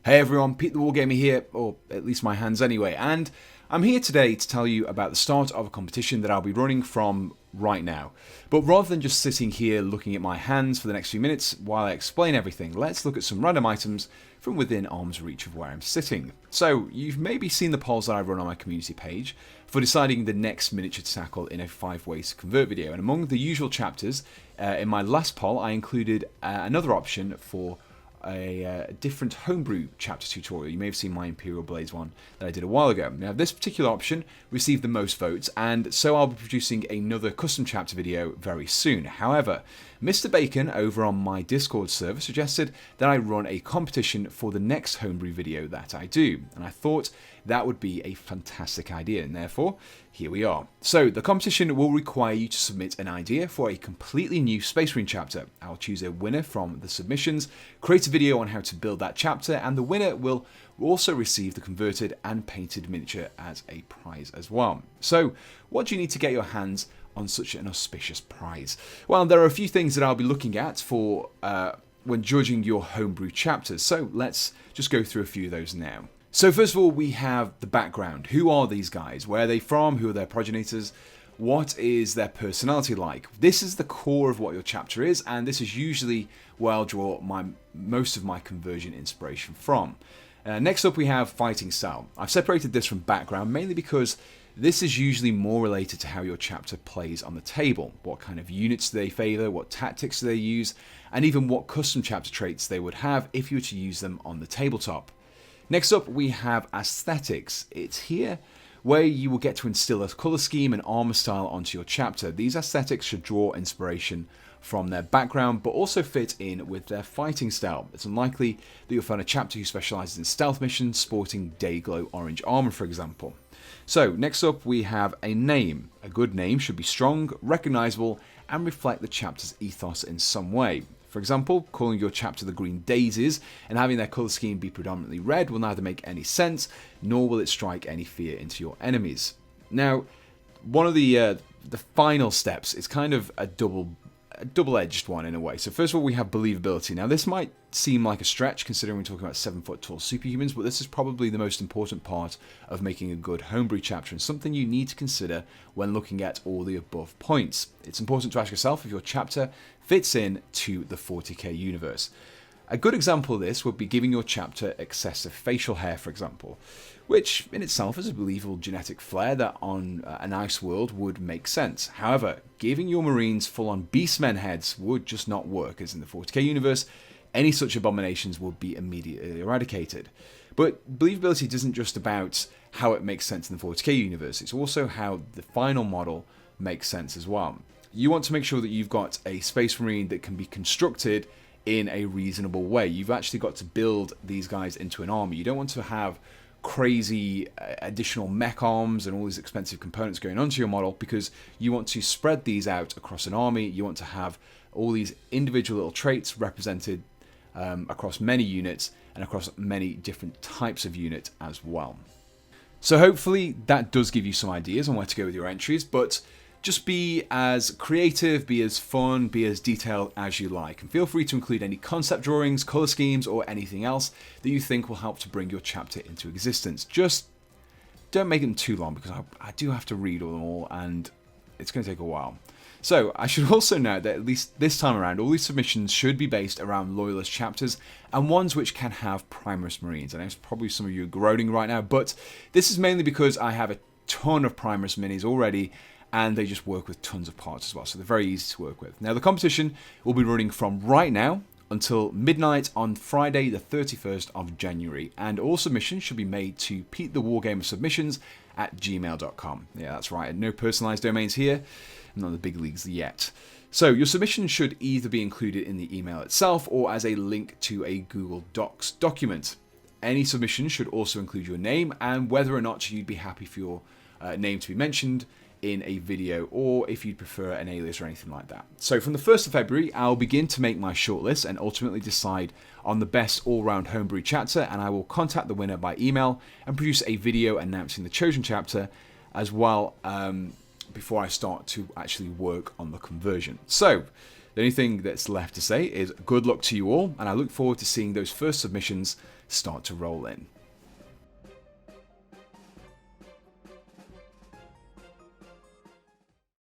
Hey everyone, Pete the Wargamer here, or at least my hands anyway, and I'm here today to tell you about the start of a competition that I'll be running from right now. But rather than just sitting here looking at my hands for the next few minutes while I explain everything, let's look at some random items from within arm's reach of where I'm sitting. So, you've maybe seen the polls that I run on my community page for deciding the next miniature to tackle in a 5 ways to convert video, and among the usual chapters, in my last poll I included another option for a different homebrew chapter tutorial. You may have seen my Imperial Blades one that I did a while ago. Now this particular option received the most votes, and so I'll be producing another custom chapter video very soon. However, Mr. Bacon over on my Discord server suggested that I run a competition for the next homebrew video that I do, and I thought that would be a fantastic idea, and therefore here we are. So the competition will require you to submit an idea for a completely new Space Marine chapter. I'll choose a winner from the submissions, create a video on how to build that chapter, and the winner will also receive the converted and painted miniature as a prize as well. So what do you need to get your hands on such an auspicious prize? Well, there are a few things that I'll be looking at for when judging your homebrew chapters, so let's just go through a few of those now. So first of all, we have the background. Who are these guys? Where are they from? Who are their progenitors? What is their personality like? This is the core of what your chapter is, and this is usually where I'll draw most of my conversion inspiration from. Next up we have fighting style. I've separated this from background mainly because this is usually more related to how your chapter plays on the table. What kind of units do they favour, what tactics do they use, and even what custom chapter traits they would have if you were to use them on the tabletop. Next up we have aesthetics. It's here where you will get to instill a colour scheme and armour style onto your chapter. These aesthetics should draw inspiration from their background but also fit in with their fighting style. It's unlikely that you'll find a chapter who specialises in stealth missions sporting Dayglow orange armour, for example. So next up we have a name. A good name should be strong, recognisable, and reflect the chapter's ethos in some way. For example, calling your chapter the Green Daisies and having their colour scheme be predominantly red will neither make any sense, nor will it strike any fear into your enemies. Now, one of the final steps is kind of a double-edged one in a way. So first of all, we have believability. Now this might seem like a stretch considering we're talking about 7-foot tall superhumans, but this is probably the most important part of making a good homebrew chapter and something you need to consider when looking at all the above points. It's important to ask yourself if your chapter fits in to the 40k universe. A good example of this would be giving your chapter excessive facial hair, for example, which in itself is a believable genetic flair that on an ice world would make sense. However, giving your Marines full-on beastmen heads would just not work, as in the 40k universe, any such abominations would be immediately eradicated. But believability isn't just about how it makes sense in the 40k universe, it's also how the final model makes sense as well. You want to make sure that you've got a Space Marine that can be constructed in a reasonable way. You've actually got to build these guys into an army. You don't want to have crazy additional mech arms and all these expensive components going onto your model, because you want to spread these out across an army. You want to have all these individual little traits represented across many units and across many different types of unit as well. So hopefully that does give you some ideas on where to go with your entries, but just be as creative, be as fun, be as detailed as you like, and feel free to include any concept drawings, colour schemes, or anything else that you think will help to bring your chapter into existence. Just don't make them too long, because I do have to read all them all, and it's going to take a while. So I should also note that at least this time around, all these submissions should be based around Loyalist chapters and ones which can have Primus Marines. I know probably some of you are groaning right now, but this is mainly because I have a ton of Primus Minis already, and they just work with tons of parts as well, so they're very easy to work with. Now the competition will be running from right now until midnight on Friday the 31st of January, and all submissions should be made to petethewargamersubmissions at gmail.com. Yeah, that's right, no personalized domains here, not in the big leagues yet. So your submission should either be included in the email itself or as a link to a Google Docs document. Any submission should also include your name and whether or not you'd be happy for your name to be mentioned in a video, or if you'd prefer an alias or anything like that. So from the 1st of February, I'll begin to make my shortlist and ultimately decide on the best all-round homebrew chapter, and I will contact the winner by email and produce a video announcing the chosen chapter as well before I start to actually work on the conversion. So the only thing that's left to say is good luck to you all, and I look forward to seeing those first submissions start to roll in.